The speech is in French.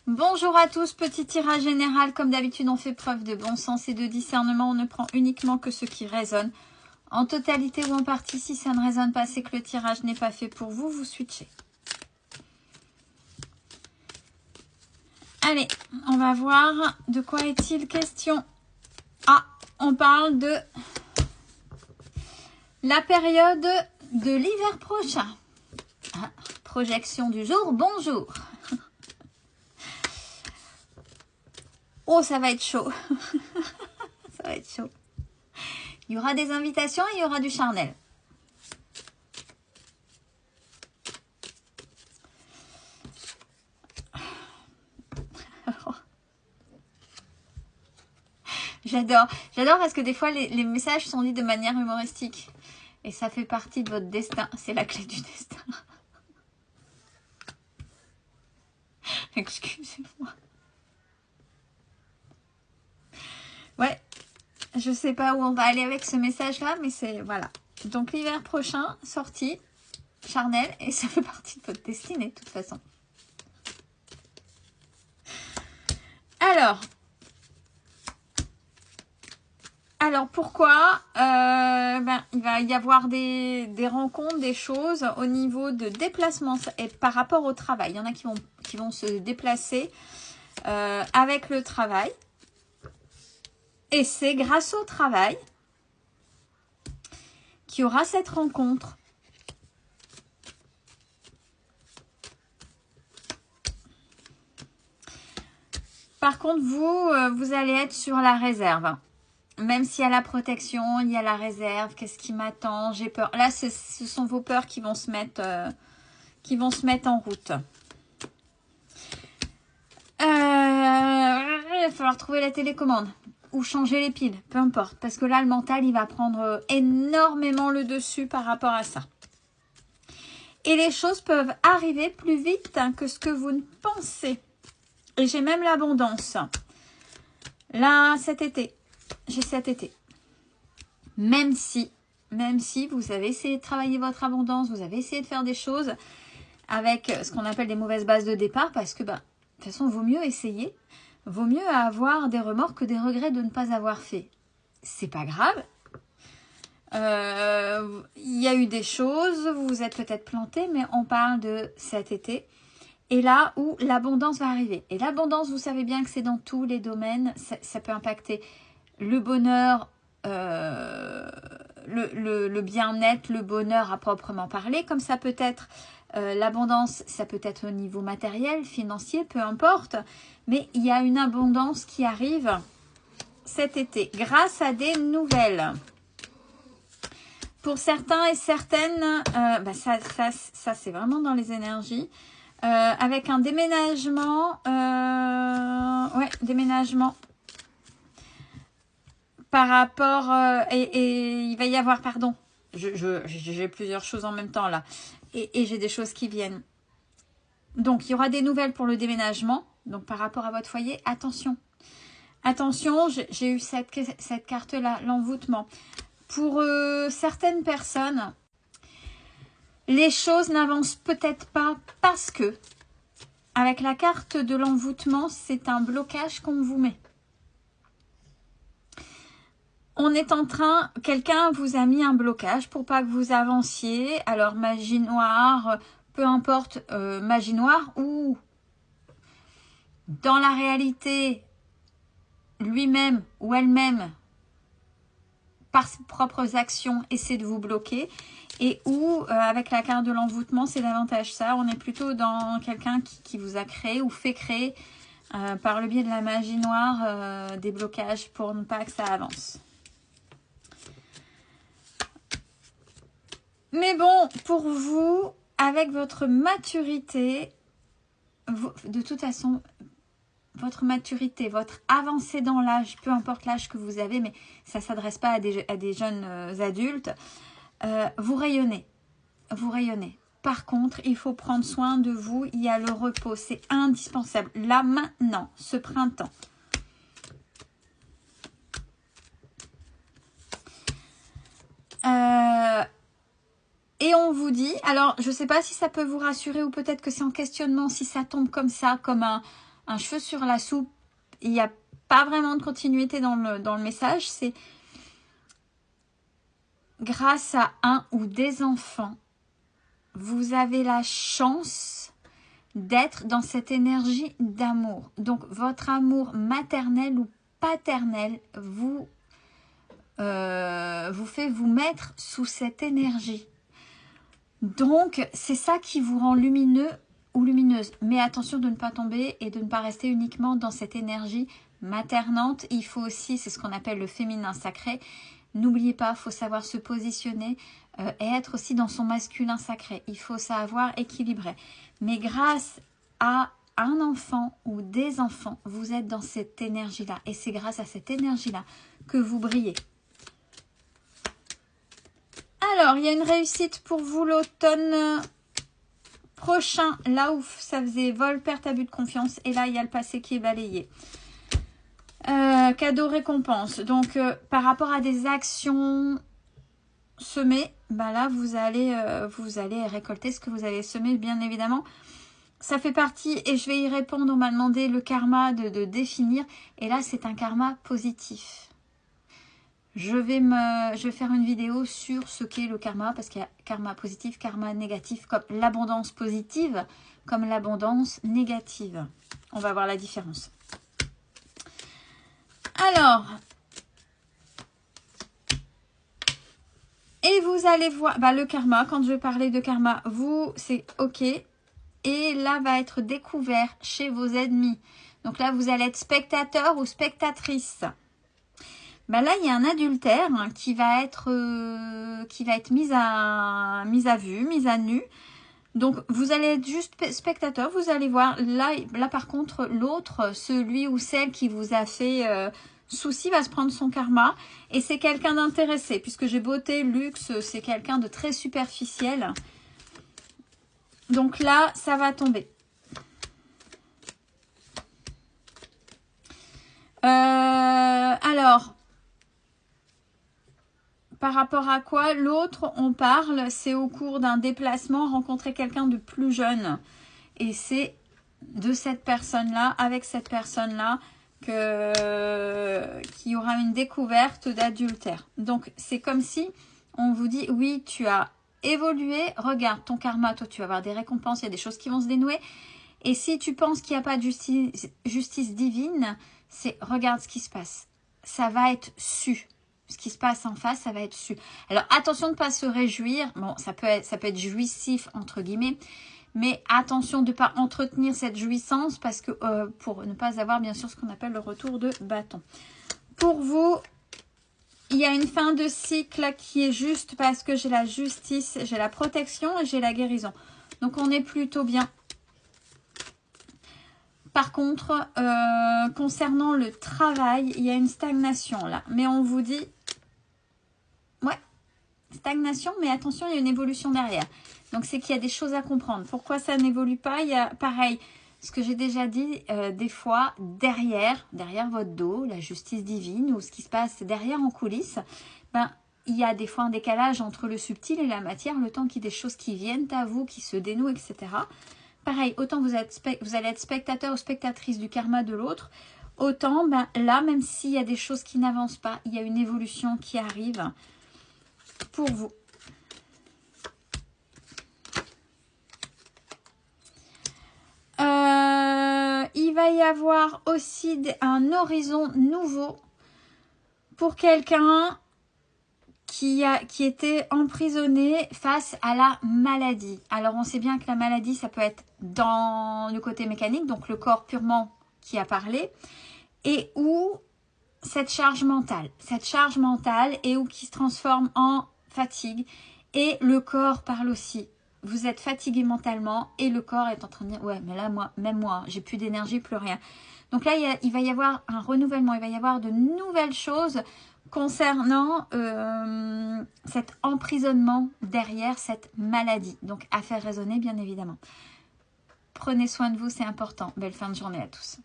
Bonjour à tous, petit tirage général. Comme d'habitude, on fait preuve de bon sens et de discernement. On ne prend uniquement que ce qui résonne. En totalité ou en partie, si ça ne résonne pas, c'est que le tirage n'est pas fait pour vous. Vous switchez. Allez, on va voir de quoi est-il question. Ah, on parle de la période de l'hiver prochain. Ah, projection du jour, bonjour. Oh, ça va être chaud. Ça va être chaud. Il y aura des invitations et il y aura du charnel. J'adore parce que des fois les messages sont dits de manière humoristique. Et ça fait partie de votre destin. C'est la clé du destin. Excusez-moi. Ouais, je sais pas où on va aller avec ce message-là, mais c'est... Voilà. Donc l'hiver prochain, sortie, charnel, et ça fait partie de votre destinée, de toute façon. Alors pourquoi il va y avoir des rencontres, des choses au niveau de déplacement et par rapport au travail. Il y en a qui vont se déplacer avec le travail. Et c'est grâce au travail qu'il y aura cette rencontre. Par contre, vous allez être sur la réserve. Même s'il y a la protection, il y a la réserve. Qu'est-ce qui m'attend? J'ai peur. Là, ce sont vos peurs qui vont se mettre en route. Il va falloir trouver la télécommande ou changer les piles, peu importe. Parce que là, le mental, il va prendre énormément le dessus par rapport à ça. Et les choses peuvent arriver plus vite que ce que vous ne pensez. Et j'ai même l'abondance. Là, cet été. J'ai cet été. Même si vous avez essayé de travailler votre abondance, vous avez essayé de faire des choses avec ce qu'on appelle des mauvaises bases de départ, parce que, de toute façon, vaut mieux essayer. Vaut mieux avoir des remords que des regrets de ne pas avoir fait. C'est pas grave. Il y a eu des choses, vous vous êtes peut-être planté, mais on parle de cet été. Et là où l'abondance va arriver. Et l'abondance, vous savez bien que c'est dans tous les domaines. Ça peut impacter le bonheur, le bien-être, le bonheur à proprement parler. Comme ça peut être l'abondance, ça peut être au niveau matériel, financier, peu importe. Mais il y a une abondance qui arrive cet été grâce à des nouvelles. Pour certains et certaines, ça c'est vraiment dans les énergies. Avec un déménagement, déménagement par rapport, et il va y avoir, pardon, j'ai plusieurs choses en même temps là, et j'ai des choses qui viennent. Donc, il y aura des nouvelles pour le déménagement, donc par rapport à votre foyer, attention. Attention, j'ai eu cette carte-là, l'envoûtement. Pour certaines personnes, les choses n'avancent peut-être pas parce que, avec la carte de l'envoûtement, c'est un blocage qu'on vous met. On est en train, quelqu'un vous a mis un blocage pour pas que vous avanciez. Alors, magie noire, peu importe, magie noire ou dans la réalité, lui-même ou elle-même, par ses propres actions, essaie de vous bloquer. Et où, avec la carte de l'envoûtement, c'est davantage ça. On est plutôt dans quelqu'un qui vous a créé ou fait créer, par le biais de la magie noire, des blocages pour ne pas que ça avance. Mais bon, pour vous, avec votre maturité, de toute façon, votre maturité, votre avancée dans l'âge, peu importe l'âge que vous avez, mais ça ne s'adresse pas à des jeunes adultes, vous rayonnez. Vous rayonnez. Par contre, il faut prendre soin de vous. Il y a le repos. C'est indispensable. Là, maintenant, ce printemps. Et on vous dit, alors je ne sais pas si ça peut vous rassurer ou peut-être que c'est en questionnement, si ça tombe comme ça, comme un cheveu sur la soupe. Il n'y a pas vraiment de continuité dans le message. C'est grâce à un ou des enfants, vous avez la chance d'être dans cette énergie d'amour. Donc, votre amour maternel ou paternel vous fait vous mettre sous cette énergie. Donc, c'est ça qui vous rend lumineux ou lumineuse. Mais attention de ne pas tomber et de ne pas rester uniquement dans cette énergie maternante. Il faut aussi, c'est ce qu'on appelle le féminin sacré. N'oubliez pas, il faut savoir se positionner et être aussi dans son masculin sacré. Il faut savoir équilibrer. Mais grâce à un enfant ou des enfants, vous êtes dans cette énergie-là. Et c'est grâce à cette énergie-là que vous brillez. Alors, il y a une réussite pour vous l'automne prochain. Là où ça faisait vol, perte, abus de confiance. Et là, il y a le passé qui est balayé. Cadeau, récompense. Donc, par rapport à des actions semées, bah là, vous allez récolter ce que vous avez semé, bien évidemment. Ça fait partie, et je vais y répondre, on m'a demandé le karma de définir. Et là, c'est un karma positif. Je vais faire une vidéo sur ce qu'est le karma, parce qu'il y a karma positif, karma négatif, comme l'abondance positive, comme l'abondance négative. On va voir la différence. Alors, et vous allez voir, bah, le karma, quand je vais parler de karma, vous, c'est ok. Et là, va être découvert chez vos ennemis. Donc là, vous allez être spectateur ou spectatrice. Bah là, il y a un adultère qui va être mis à vue, mis à nu. Donc, vous allez être juste spectateur. Vous allez voir, là par contre, l'autre, celui ou celle qui vous a fait souci, va se prendre son karma. Et c'est quelqu'un d'intéressé, puisque j'ai beauté, luxe, c'est quelqu'un de très superficiel. Donc là, ça va tomber. Alors, par rapport à quoi l'autre, on parle, c'est au cours d'un déplacement, rencontrer quelqu'un de plus jeune. Et c'est de cette personne-là, avec cette personne-là, qu'il y aura une découverte d'adultère. Donc, c'est comme si on vous dit, oui, tu as évolué, regarde ton karma, toi, tu vas avoir des récompenses, il y a des choses qui vont se dénouer. Et si tu penses qu'il n'y a pas de justice divine, c'est regarde ce qui se passe. Ça va être su. Ce qui se passe en face, ça va être su. Alors, attention de ne pas se réjouir. Bon, ça peut être jouissif, entre guillemets. Mais attention de ne pas entretenir cette jouissance parce que pour ne pas avoir, bien sûr, ce qu'on appelle le retour de bâton. Pour vous, il y a une fin de cycle qui est juste parce que j'ai la justice, j'ai la protection et j'ai la guérison. Donc, on est plutôt bien. Par contre, concernant le travail, il y a une stagnation là. Mais on vous dit, ouais, stagnation, mais attention, il y a une évolution derrière. Donc, c'est qu'il y a des choses à comprendre. Pourquoi ça n'évolue pas? Il y a, pareil, ce que j'ai déjà dit, des fois, derrière votre dos, la justice divine ou ce qui se passe derrière en coulisses, ben, il y a des fois un décalage entre le subtil et la matière, le temps qu'il y ait des choses qui viennent à vous, qui se dénouent, etc. Pareil, autant vous allez être spectateur ou spectatrice du karma de l'autre, autant ben, là, même s'il y a des choses qui n'avancent pas, il y a une évolution qui arrive pour vous. Il va y avoir aussi un horizon nouveau pour quelqu'un qui était emprisonné face à la maladie. Alors, on sait bien que la maladie, ça peut être dans le côté mécanique, donc le corps purement qui a parlé, et où cette charge mentale et où qui se transforme en fatigue, et le corps parle aussi. Vous êtes fatigué mentalement et le corps est en train de dire, ouais, mais là, même moi, j'ai plus d'énergie, plus rien. Donc là, il va y avoir un renouvellement, il va y avoir de nouvelles choses concernant cet emprisonnement derrière cette maladie. Donc, à faire raisonner, bien évidemment. Prenez soin de vous, c'est important. Belle fin de journée à tous.